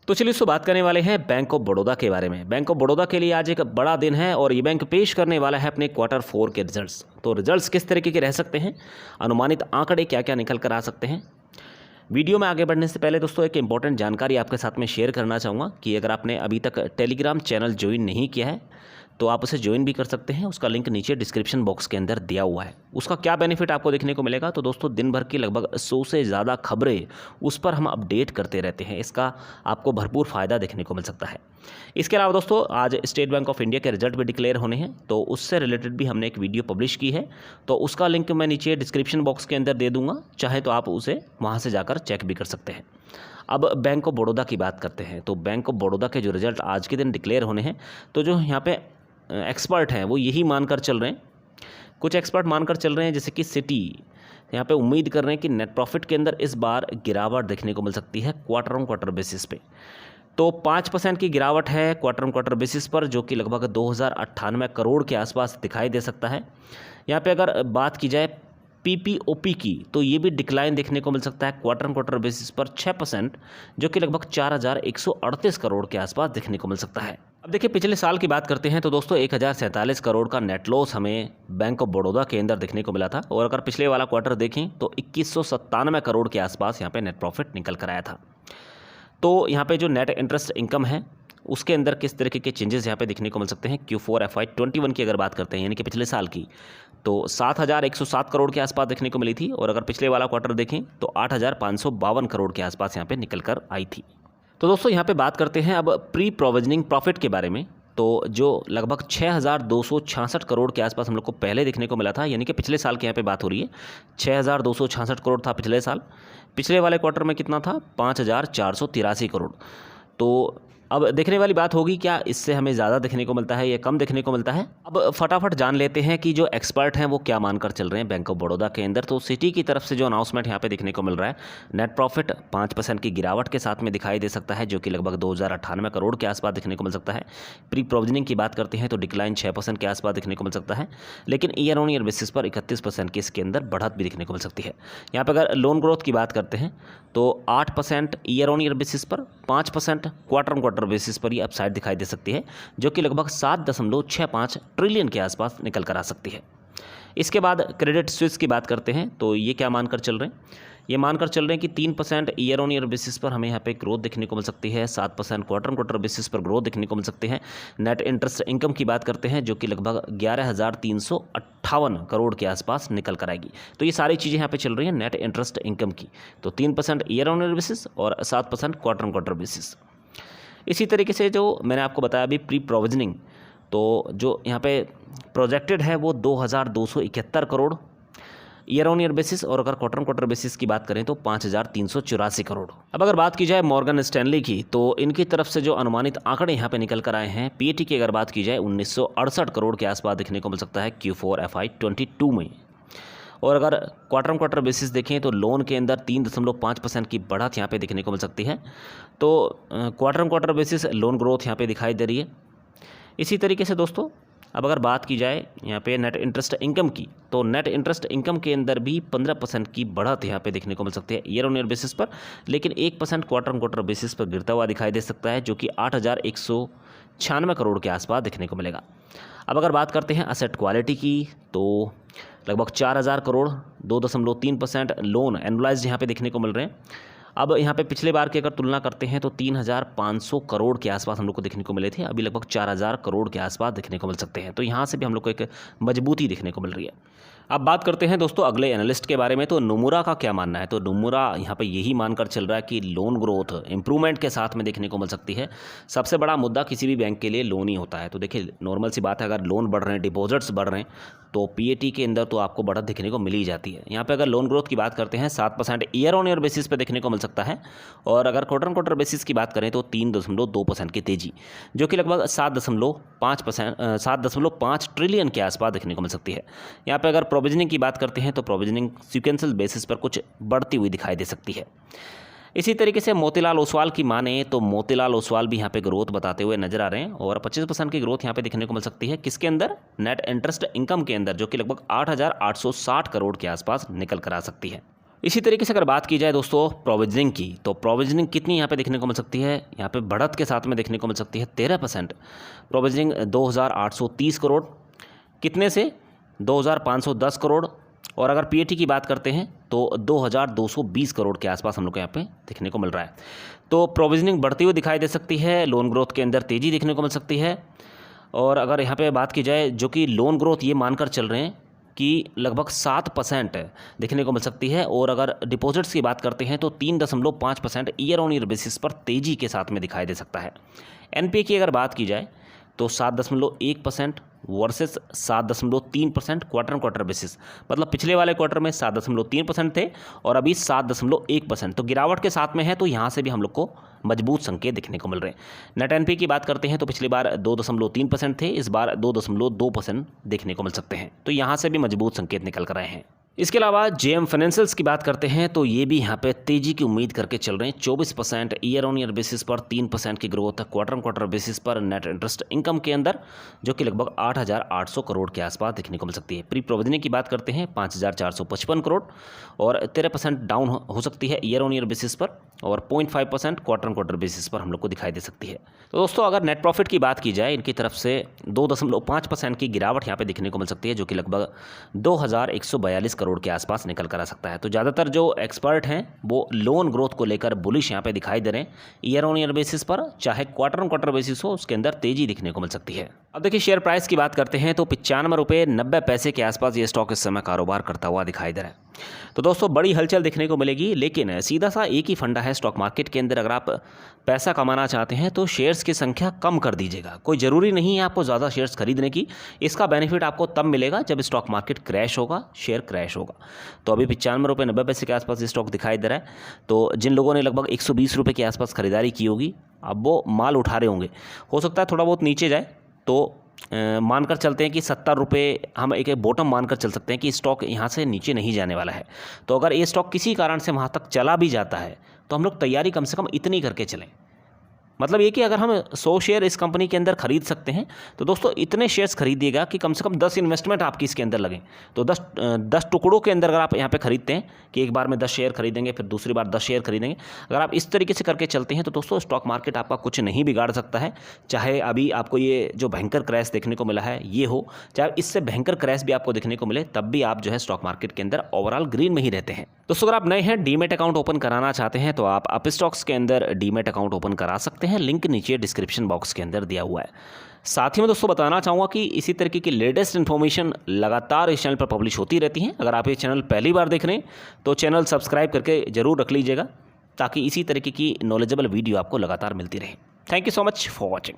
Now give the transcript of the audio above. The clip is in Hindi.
तो चलिए इसको बात करने वाले हैं बैंक ऑफ बड़ौदा के बारे में। बैंक ऑफ बड़ौदा के लिए आज एक बड़ा दिन है और ये बैंक पेश करने वाला है अपने क्वार्टर 4 के रिजल्ट्स। तो रिजल्ट्स किस तरीके के रह सकते हैं, अनुमानित आंकड़े क्या क्या निकल कर आ सकते हैं। वीडियो में आगे बढ़ने से पहले दोस्तों एक इंपॉर्टेंट जानकारी आपके साथ में शेयर करना चाहूँगा कि अगर आपने अभी तक टेलीग्राम चैनल ज्वाइन नहीं किया है तो आप उसे ज्वाइन भी कर सकते हैं। उसका लिंक नीचे डिस्क्रिप्शन बॉक्स के अंदर दिया हुआ है। उसका क्या बेनिफिट आपको देखने को मिलेगा, तो दोस्तों दिन भर की लगभग 100 से ज़्यादा खबरें उस पर हम अपडेट करते रहते हैं। इसका आपको भरपूर फ़ायदा देखने को मिल सकता है। इसके अलावा दोस्तों आज स्टेट बैंक ऑफ इंडिया के रिजल्ट भी डिक्लेयर होने हैं, तो उससे रिलेटेड भी हमने एक वीडियो पब्लिश की है, तो उसका लिंक मैं नीचे डिस्क्रिप्शन बॉक्स के अंदर दे दूँगा, चाहे तो आप उसे वहाँ से जाकर चेक भी कर सकते हैं। अब बैंक ऑफ बड़ौदा की बात करते हैं। तो बैंक ऑफ बड़ौदा के जो रिजल्ट आज के दिन डिक्लेयर होने हैं, तो जो यहाँ पे एक्सपर्ट हैं वो यही मानकर चल रहे हैं, कुछ एक्सपर्ट मानकर चल रहे हैं जैसे कि सिटी यहाँ पे उम्मीद कर रहे हैं कि नेट प्रॉफिट के अंदर इस बार गिरावट देखने को मिल सकती है क्वार्टर ऑन क्वार्टर बेसिस पे। तो 5% की गिरावट है क्वार्टर ऑन क्वार्टर बेसिस पर, जो कि लगभग 2098 करोड़ के आसपास दिखाई दे सकता है। यहाँ पे अगर बात की जाए पीपीओपी की, तो ये भी डिक्लाइन देखने को मिल सकता है क्वार्टर ऑन क्वार्टर बेसिस पर 6%, जो कि लगभग 4138 करोड़ के आसपास देखने को मिल सकता है। अब देखिए पिछले साल की बात करते हैं तो दोस्तों 1047 करोड़ का नेट लॉस हमें बैंक ऑफ बड़ौदा के अंदर देखने को मिला था, और अगर पिछले वाला क्वार्टर देखें तो 2197 करोड़ के आसपास यहाँ पे नेट प्रॉफिट निकल कर आया था। तो यहाँ पे जो नेट इंटरेस्ट इनकम है उसके अंदर किस तरीके के चेंजेस यहाँ पे देखने को मिल सकते हैं। Q4 FY21 की अगर बात करते हैं, यानी कि पिछले साल की, तो 7107 करोड़ के आसपास देखने को मिली थी, और अगर पिछले वाला क्वार्टर देखें तो 8552 करोड़ के आसपास यहाँ पे निकल कर आई थी। तो दोस्तों यहाँ पे बात करते हैं अब प्री प्रोविजनिंग प्रॉफिट के बारे में। तो जो लगभग 6266 करोड़ के आसपास हम लोग को पहले देखने को मिला था, यानी कि पिछले साल की यहाँ पे बात हो रही है, 6266 करोड़ था पिछले साल। पिछले वाले क्वार्टर में कितना था, 5483 करोड़। तो अब देखने वाली बात होगी क्या इससे हमें ज़्यादा देखने को मिलता है या कम देखने को मिलता है। अब फटाफट जान लेते हैं कि जो एक्सपर्ट हैं वो क्या मानकर चल रहे हैं बैंक ऑफ बड़ौदा के अंदर। तो सिटी की तरफ से जो अनाउंसमेंट यहाँ पे देखने को मिल रहा है, नेट प्रॉफिट 5% की गिरावट के साथ में दिखाई दे सकता है, जो कि लगभग 2098 करोड़ के आसपास देखने को मिल सकता है। प्री प्रोविजनिंग की बात करते हैं तो डिक्लाइन 6% के आसपास देखने को मिल सकता है, लेकिन ईयर ऑन ईयर बेसिस पर 31% की इसके अंदर बढ़त भी देखने को मिल सकती है। यहाँ पर अगर लोन ग्रोथ की बात करते हैं तो 8% ईयर ऑन ईयर बेसिस पर, 5% क्वार्टर ऑन क्वार्टर बेसिस पर ये अपसाइड दिखाई दे सकती है, जो कि लगभग 7.65 ट्रिलियन के आसपास निकल कर आ सकती है। इसके बाद क्रेडिट स्विस की बात करते हैं तो ये क्या मानकर चल रहे हैं, ये मानकर चल रहे हैं कि 3% ईयर ऑन ईयर बेसिस पर हमें यहाँ पे ग्रोथ देखने को मिल सकती है, 7% क्वार्टर ऑन क्वार्टर बेसिस पर ग्रोथ देखने को मिल सकती है। नेट इंटरेस्ट इनकम की बात करते हैं जो कि लगभग 11,358 करोड़ के आसपास निकल कर आएगी। तो ये सारी चीज़ें यहाँ पे चल रही हैं नेट इंटरेस्ट इनकम की। तो 3% ईयर ऑन ईयर बेसिस और 7% क्वार्टर ऑन क्वार्टर बेसिस। इसी तरीके से जो मैंने आपको बताया अभी प्री प्रोविजनिंग, तो जो यहाँ पे प्रोजेक्टेड है वो 2271 crore year on year basis, और अगर क्वार्टर ऑन क्वार्टर बेसिस की बात करें तो 5384 करोड़। अब अगर बात की जाए मॉर्गन स्टैनली की, तो इनकी तरफ से जो अनुमानित आंकड़े यहाँ पे निकल कर आए हैं, पीएटी की अगर बात की जाए 1968 करोड़ के आसपास देखने को मिल सकता है Q4 FY22 में। और अगर क्वार्टर ऑन क्वार्टर बेसिस देखें तो लोन के अंदर 3.5% की बढ़त यहाँ पे देखने को मिल सकती है। तो quarter on quarter basis loan growth यहाँ पे दिखाई दे रही है। इसी तरीके से दोस्तों अब अगर बात की जाए यहाँ पे नेट इंटरेस्ट इनकम की, तो नेट इंटरेस्ट इनकम के अंदर भी 15% की बढ़त यहाँ पे देखने को मिल सकती है ईयर ऑन ईयर बेसिस पर, लेकिन 1% क्वार्टर ऑन क्वार्टर बेसिस पर गिरता हुआ दिखाई दे सकता है, जो कि 8196 करोड़ के आसपास देखने को मिलेगा। अब अगर बात करते हैं असेट क्वालिटी की, तो लगभग 4000 करोड़ 2.3% लोन एनुअलाइज्ड यहाँ पे देखने को मिल रहे हैं। अब यहाँ पे पिछले बार की अगर तुलना करते हैं तो 3500 करोड़ के आसपास हम लोग को देखने को मिले थे, अभी लगभग 4000 करोड़ के आसपास देखने को मिल सकते हैं। तो यहाँ से भी हम लोग को एक मजबूती देखने को मिल रही है। अब बात करते हैं दोस्तों अगले एनालिस्ट के बारे में। तो नोमुरा का क्या मानना है, तो नोमुरा यहाँ पे यही मानकर चल रहा है कि लोन ग्रोथ इंप्रूवमेंट के साथ में देखने को मिल सकती है। सबसे बड़ा मुद्दा किसी भी बैंक के लिए लोन ही होता है। तो देखिए नॉर्मल सी बात है, अगर लोन बढ़ रहे हैं, डिपॉजिट्स बढ़ रहे हैं, तो पीएटी के अंदर तो आपको बढ़त देखने को मिल ही जाती है। यहाँ पे अगर लोन ग्रोथ की बात करते हैं 7% ईयर ऑन ईयर बेसिस पे देखने को मिल सकता है, और अगर क्वार्टर ऑन क्वार्टर बेसिस की बात करें तो 3.2% की तेजी, जो कि लगभग 7.5 ट्रिलियन के आसपास देखने को मिल सकती है। यहाँ पे अगर प्रोविजनिंग की बात करते हैं तो प्रोविजनिंग सीक्वेंशियल बेसिस पर कुछ बढ़ती हुई दिखाई दे सकती है। इसी तरीके से मोतीलाल ओसवाल की माने तो मोतीलाल ओसवाल भी यहाँ पे ग्रोथ बताते हुए नजर आ रहे हैं, और 25% की ग्रोथ यहाँ पे देखने को मिल सकती है। किसके अंदर, नेट इंटरेस्ट इनकम के अंदर, जो कि लगभग 8860 करोड़ के आसपास निकल कर आ सकती है। इसी तरीके से अगर बात की जाए दोस्तों प्रोविजनिंग की, तो प्रोविजनिंग कितनी यहाँ पे देखने को मिल सकती है, यहाँ पे बढ़त के साथ में देखने को मिल सकती है 13%। प्रोविजनिंग 2830 करोड़ कितने से 2510 करोड़, और अगर पीएटी की बात करते हैं तो 2220 करोड़ के आसपास हम लोग को यहाँ पे देखने को मिल रहा है। तो प्रोविजनिंग बढ़ती हुई दिखाई दे सकती है, लोन ग्रोथ के अंदर तेज़ी देखने को मिल सकती है। और अगर यहाँ पे बात की जाए जो कि लोन ग्रोथ ये मानकर चल रहे हैं कि लगभग 7% देखने को मिल सकती है, और अगर डिपॉजिट्स की बात करते हैं तो 3.5% ईयर ऑन ईयर बेसिस पर तेज़ी के साथ में दिखाई दे सकता है। एनपीए की अगर बात की जाए तो 7.1% versus 7.3% quarter on quarter basis, मतलब पिछले वाले क्वार्टर में 7.3% थे और अभी 7.1%, तो गिरावट के साथ में है। तो यहाँ से भी हम लोग को मजबूत संकेत देखने को मिल रहे हैं। नेट एनपीए की बात करते हैं तो पिछली बार 2.3% थे, इस बार 2.2% देखने को मिल सकते हैं, तो यहाँ से भी मजबूत संकेत निकल कर आए हैं। इसके अलावा जेएम फाइनेंशियल्स की बात करते हैं तो ये भी यहाँ पे तेज़ी की उम्मीद करके चल रहे हैं। 24% ईयर ऑन ईयर बेसिस पर 3% की growth quarter on quarter basis पर नेट इंटरेस्ट इनकम के अंदर, जो कि लगभग 8,800 करोड़ के आसपास देखने को मिल सकती है। प्री प्रोविजनिंग की बात करते हैं 5,455 करोड़, और 13% डाउन हो सकती है ईयर ऑन ईयर बेसिस पर, और 0.5% क्वार्टर ऑन क्वार्टर बेसिस पर हम लोग को दिखाई दे सकती है। तो दोस्तों अगर नेट प्रॉफिट की बात की जाए, इनकी तरफ से 2.5% की गिरावट यहाँ पे देखने को मिल सकती है, जो कि लगभग 2,142 करोड़ के आसपास निकल कर आ सकता है। तो ज़्यादातर जो एक्सपर्ट हैं वो लोन ग्रोथ को लेकर बुलिश यहाँ पे दिखाई दे रहे हैं। ईयर ऑन ईयर बेसिस पर चाहे क्वार्टर ऑन क्वार्टर बेसिस हो, उसके अंदर तेजी दिखने को मिल सकती है। अब देखिए शेयर प्राइस की बात करते हैं तो 95 रुपये 90 पैसे के आसपास ये स्टॉक इस समय कारोबार करता हुआ दिखाई दे रहा है। तो दोस्तों बड़ी हलचल देखने को मिलेगी, लेकिन सीधा सा एक ही फंडा है स्टॉक मार्केट के अंदर। अगर आप पैसा कमाना चाहते हैं तो शेयर्स की संख्या कम कर दीजिएगा। कोई ज़रूरी नहीं है आपको ज़्यादा शेयर्स खरीदने की, इसका बेनिफिट आपको तब मिलेगा जब स्टॉक मार्केट क्रैश होगा, शेयर क्रैश होगा। तो अभी 95 रुपये 90 पैसे के आसपास ये स्टॉक दिखाई दे रहा है। तो जिन लोगों ने लगभग 120 रुपये के आसपास खरीदारी की होगी, अब वो माल उठा रहे होंगे। हो सकता है थोड़ा बहुत नीचे जाए, तो मानकर चलते हैं कि 70 रुपये हम एक बॉटम मानकर चल सकते हैं कि स्टॉक यहाँ से नीचे नहीं जाने वाला है। तो अगर ये स्टॉक किसी कारण से वहाँ तक चला भी जाता है तो हम लोग तैयारी कम से कम इतनी करके चलें। मतलब ये कि अगर हम 100 शेयर इस कंपनी के अंदर खरीद सकते हैं तो दोस्तों इतने शेयर्स खरीदिएगा कि कम से कम 10 इन्वेस्टमेंट आपकी इसके अंदर लगें। तो 10 टुकड़ों के अंदर अगर आप यहाँ पे खरीदते हैं कि एक बार में 10 शेयर खरीदेंगे, फिर दूसरी बार 10 शेयर खरीदेंगे, अगर आप इस तरीके से करके चलते हैं तो दोस्तों स्टॉक मार्केट आपका कुछ नहीं बिगाड़ सकता है। चाहे अभी आपको ये जो भयंकर क्रैश देखने को मिला है ये हो, चाहे इससे भयंकर क्रैश भी आपको देखने को मिले, तब भी आप जो है स्टॉक मार्केट के अंदर ओवरऑल ग्रीन में ही रहते हैं। दोस्तों अगर आप नए हैं, डीमेट अकाउंट ओपन कराना चाहते हैं तो आप अपस्टॉक्स के अंदर डीमेट अकाउंट ओपन करा सकते हैं। लिंक नीचे डिस्क्रिप्शन बॉक्स के अंदर दिया हुआ है। साथ ही में दोस्तों बताना चाहूँगा कि इसी तरीके की लेटेस्ट इन्फॉर्मेशन लगातार इस चैनल पर पब्लिश होती रहती हैं। अगर आप ये चैनल पहली बार देख रहे हैं तो चैनल सब्सक्राइब करके ज़रूर रख लीजिएगा, ताकि इसी तरीके की नॉलेजेबल वीडियो आपको लगातार मिलती रहे। Thank you so much for watching.